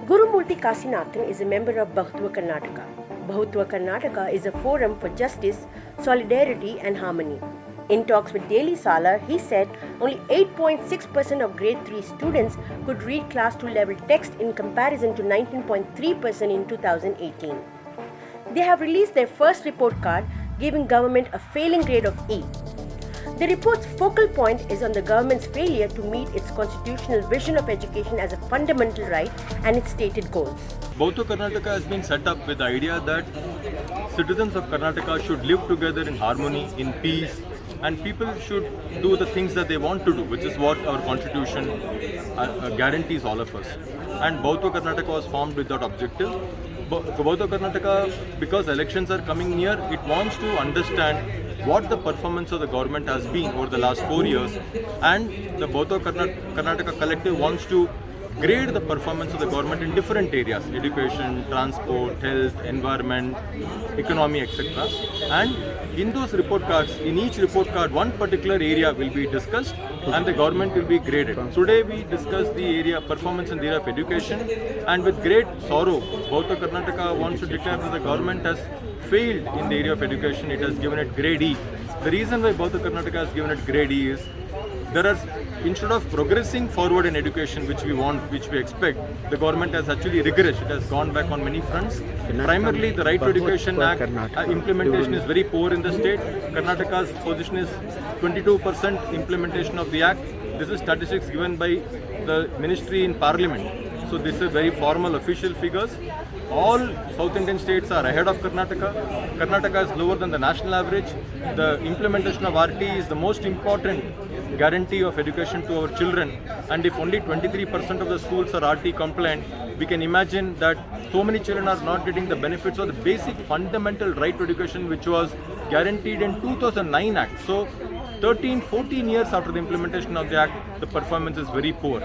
Gurumurthy Kasinathan is a member of Bahutva Karnataka. Bahutva Karnataka is a forum for justice, solidarity and harmony. In talks with Daily Salar, he said only 8.6% of grade 3 students could read class 2 level text in comparison to 19.3% in 2018. They have released their first report card giving government a failing grade of E. The report's focal point is on the government's failure to meet its constitutional vision of education as a fundamental right and its stated goals. Bahutva Karnataka has been set up with the idea that citizens of Karnataka should live together in harmony, in peace, and people should do the things that they want to do, which is what our constitution guarantees all of us. And Bahutva Karnataka was formed with that objective. Bahutva Karnataka, because elections are coming near, it wants to understand what the performance of the government has been over the last 4 years, and the Bahutva Karnataka collective wants to grade the performance of the government in different areas: education, transport, health, environment, economy, etc. And in those report cards, in each report card, one particular area will be discussed and the government will be graded. Today we discuss the area performance in the area of education, and with great sorrow, Bahutva Karnataka wants to declare that the government has failed in the area of education. It has given it grade E. The reason why Bahutva Karnataka has given it grade E is instead of progressing forward in education, which we want, which we expect, the government has actually regressed. It has gone back on many fronts. Primarily, the Right to Education Act implementation is very poor in the state. Karnataka's position is 22% implementation of the act. This is statistics given by the ministry in parliament. So this is very formal official figures. All South Indian states are ahead of Karnataka. Karnataka is lower than the national average. The implementation of RT is the most important guarantee of education to our children, and if only 23% of the schools are RT compliant, we can imagine that so many children are not getting the benefits of the basic fundamental right to education, which was guaranteed in 2009 Act. So 13-14 years after the implementation of the Act, the performance is very poor.